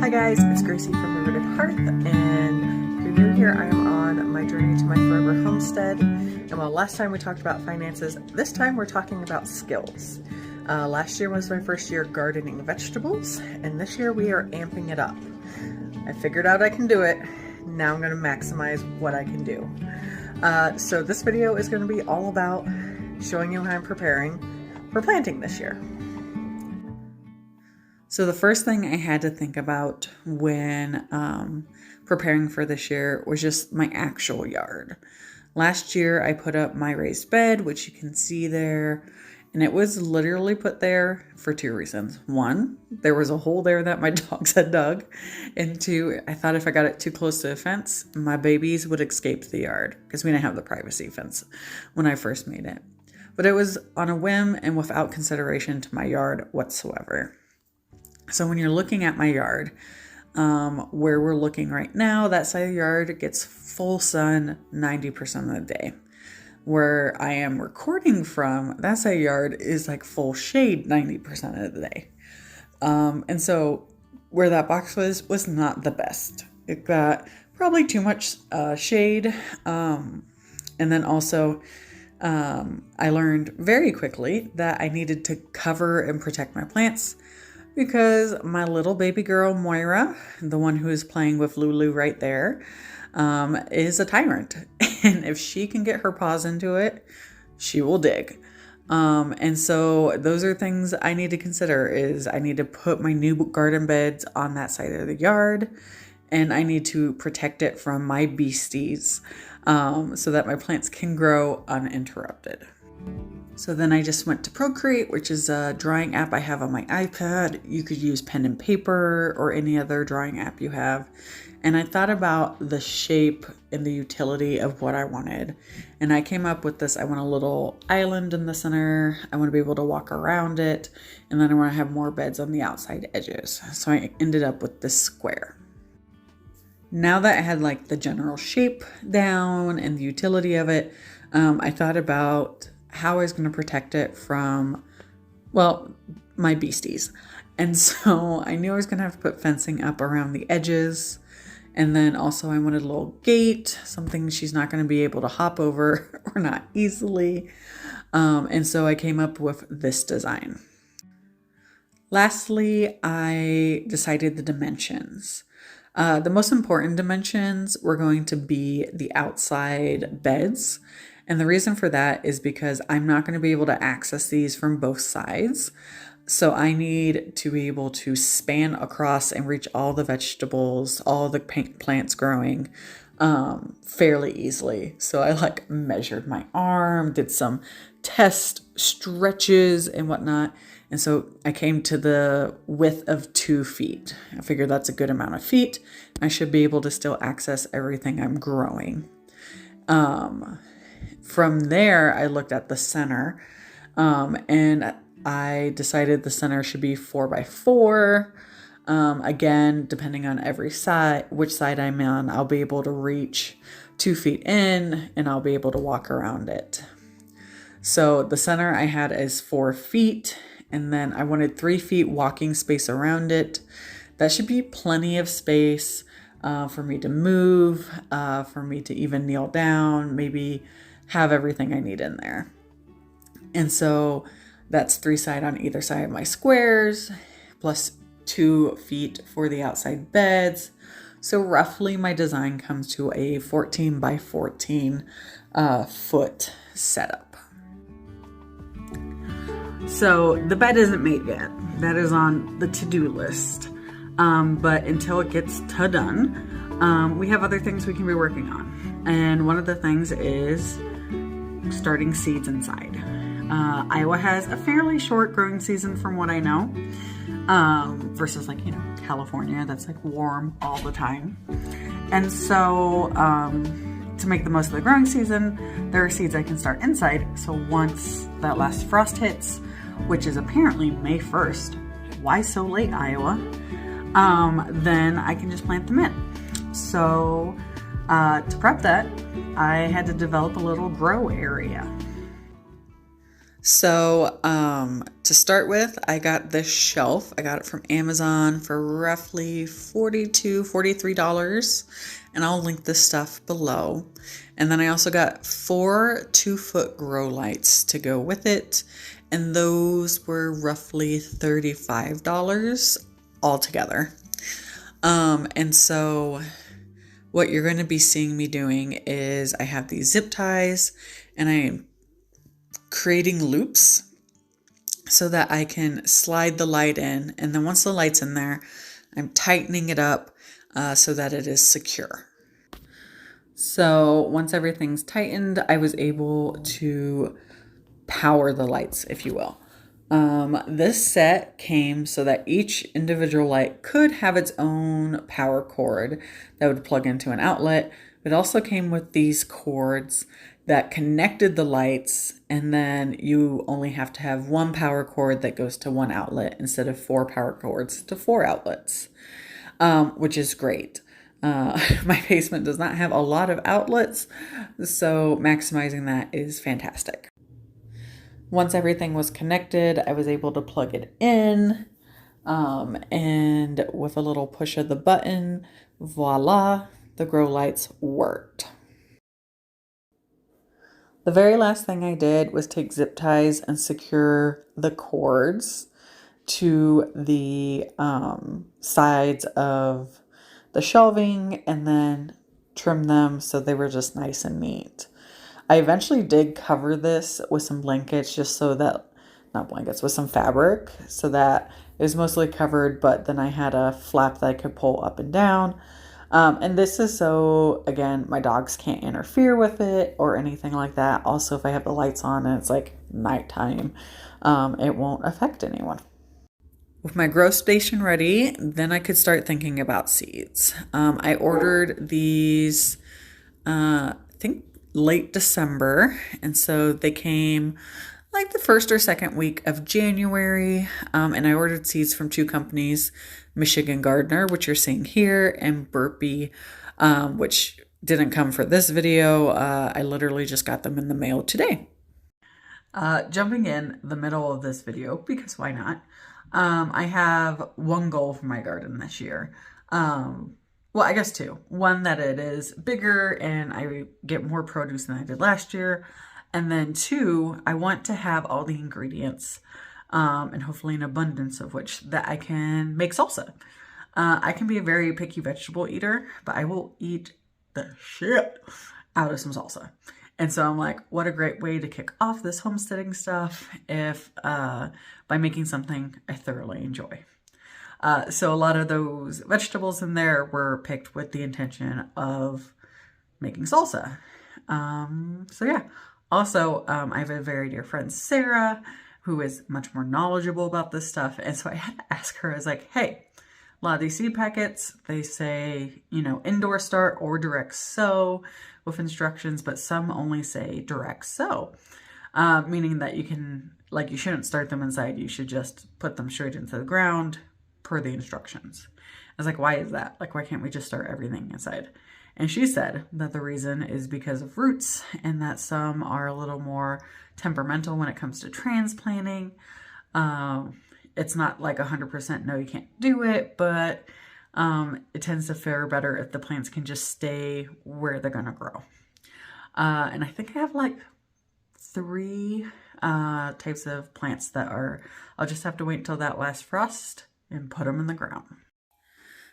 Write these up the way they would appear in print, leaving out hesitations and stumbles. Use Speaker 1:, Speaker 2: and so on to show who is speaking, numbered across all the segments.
Speaker 1: Hi guys, it's Gracie from The Rooted Hearth, and if you're new here, I am on my journey to my forever homestead. And while last time we talked about finances, this time we're talking about skills. Last year was my first year gardening vegetables, and this year we are amping it up. I figured out I can do it. Now I'm going to maximize what I can do. So this video is going to be all about showing you how I'm preparing for planting this year. So the first thing I had to think about when preparing for this year was just my actual yard. Last year I put up my raised bed, which you can see there, and it was literally put there for two reasons. One, there was a hole there that my dogs had dug, and two, I thought if I got it too close to the fence, my babies would escape the yard because we didn't have the privacy fence when I first made it. But it was on a whim and without consideration to my yard whatsoever. So when you're looking at my yard, where we're looking right now, that side of the yard gets full sun 90% of the day. Where I am recording from, that side of the yard is like full shade 90% of the day. And so where that box was not the best. It got probably too much shade. And then also, I learned very quickly that I needed to cover and protect my plants, because my little baby girl, Moira, the one who is playing with Lulu right there, is a tyrant. And if she can get her paws into it, she will dig. And so those are things I need to consider. Is I need to put my new garden beds on that side of the yard, and I need to protect it from my beasties, so that my plants can grow uninterrupted. So then I just went to Procreate, which is a drawing app I have on my iPad. You could use pen and paper or any other drawing app you have. And I thought about the shape and the utility of what I wanted. And I came up with this. I want a little island in the center. I want to be able to walk around it. And then I want to have more beds on the outside edges. So I ended up with this square. Now that I had like the general shape down and the utility of it, I thought about how I was going to protect it from, well, my beasties. And so I knew I was going to have to put fencing up around the edges. And then also I wanted a little gate, something she's not going to be able to hop over or not easily. And so I came up with this design. Lastly, I decided the dimensions. The most important dimensions were going to be the outside beds. And the reason for that is because I'm not going to be able to access these from both sides. So I need to be able to span across and reach all the vegetables, all the plants growing fairly easily. So I measured my arm, did some test stretches and whatnot. And so I came to the width of 2 feet. I figured that's a good amount of feet. I should be able to still access everything I'm growing. From there, I looked at the center, and I decided the center should be 4 by 4. Again, depending on which side I'm on, I'll be able to reach 2 feet in, and I'll be able to walk around it. So the center I had is 4 feet, and then I wanted 3 feet walking space around it. That should be plenty of space for me to move, for me to even kneel down, maybe have everything I need in there. And so that's 3 sides on either side of my squares, plus 2 feet for the outside beds. So roughly my design comes to a 14 by 14 foot setup. So the bed isn't made yet. That is on the to-do list. But until it gets done, we have other things we can be working on. And one of the things is starting seeds inside. Iowa has a fairly short growing season from what I know, versus California, that's warm all the time. And so to make the most of the growing season, there are seeds I can start inside. So once that last frost hits, which is apparently May 1st, why so late, Iowa? Then I can just plant them in. So to prep that, I had to develop a little grow area. So, to start with, I got this shelf. I got it from Amazon for roughly $43, and I'll link this stuff below. And then I also got 4 2-foot grow lights to go with it, and those were roughly $35 altogether. And so what you're going to be seeing me doing is I have these zip ties, and I am creating loops so that I can slide the light in. And then once the light's in there, I'm tightening it up so that it is secure. So once everything's tightened, I was able to power the lights, if you will. This set came so that each individual light could have its own power cord that would plug into an outlet. It also came with these cords that connected the lights, and then you only have to have one power cord that goes to one outlet instead of 4 power cords to 4 outlets, which is great. My basement does not have a lot of outlets, so maximizing that is fantastic. Once everything was connected, I was able to plug it in, and with a little push of the button, voila, the grow lights worked. The very last thing I did was take zip ties and secure the cords to the sides of the shelving and then trim them so they were just nice and neat. I eventually did cover this with some blankets just so that, not blankets, with some fabric so that it was mostly covered, but then I had a flap that I could pull up and down. And this is so, again, my dogs can't interfere with it or anything like that. Also, if I have the lights on and it's like nighttime, it won't affect anyone. With my grow station ready, then I could start thinking about seeds. I ordered these, I think late December, and so they came like the first or second week of January, and I ordered seeds from 2 companies, Michigan Gardener, which you're seeing here, and Burpee, which didn't come for this video. I literally just got them in the mail today. Jumping in the middle of this video, because why not? I have one goal for my garden this year. Well, I guess 2. One, that it is bigger and I get more produce than I did last year. And then 2, I want to have all the ingredients, and hopefully an abundance of which, that I can make salsa. I can be a very picky vegetable eater, but I will eat the shit out of some salsa. And so I'm like, what a great way to kick off this homesteading stuff if by making something I thoroughly enjoy. So a lot of those vegetables in there were picked with the intention of making salsa. So yeah. Also, I have a very dear friend, Sarah, who is much more knowledgeable about this stuff. And so I had to ask her, I was like, hey, a lot of these seed packets, they say, you know, indoor start or direct sow with instructions, but some only say direct sow, meaning that you can, like, you shouldn't start them inside. You should just put them straight into the ground per the instructions. I was like, why is that? Like, why can't we just start everything inside? And she said that the reason is because of roots, and that some are a little more temperamental when it comes to transplanting. It's not like 100% no, you can't do it, but it tends to fare better if the plants can just stay where they're gonna grow. And I think I have like 3 types of plants that are, I'll just have to wait until that last frost and put them in the ground.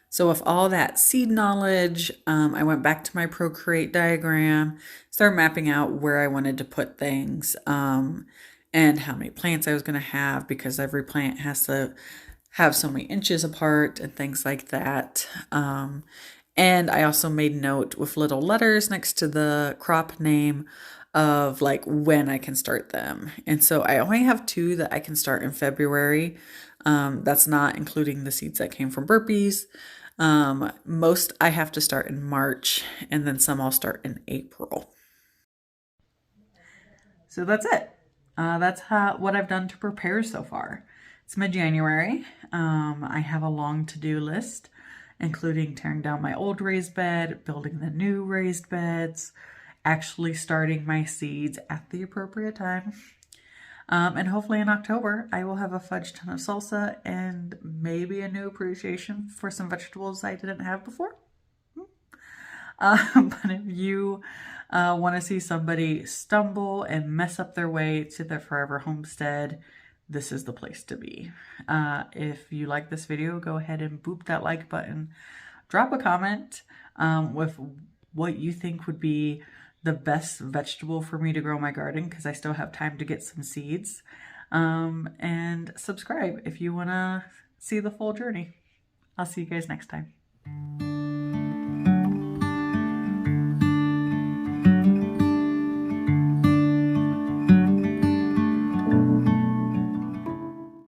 Speaker 1: So with all that seed knowledge, I went back to my Procreate diagram, started mapping out where I wanted to put things, and how many plants I was going to have, because every plant has to have so many inches apart and things like that. And I also made note with little letters next to the crop name of like when I can start them. And so I only have 2 that I can start in February. That's not including the seeds that came from Burpees. Most I have to start in March, and then some I'll start in April. So that's it. That's what I've done to prepare so far. It's mid-January. I have a long to-do list, including tearing down my old raised bed, building the new raised beds, actually starting my seeds at the appropriate time. And hopefully in October, I will have a fudge ton of salsa and maybe a new appreciation for some vegetables I didn't have before. But if you want to see somebody stumble and mess up their way to their forever homestead, this is the place to be. If you like this video, go ahead and boop that like button. Drop a comment with what you think would be the best vegetable for me to grow in my garden, because I still have time to get some seeds. And subscribe if you want to see the full journey. I'll see you guys next time.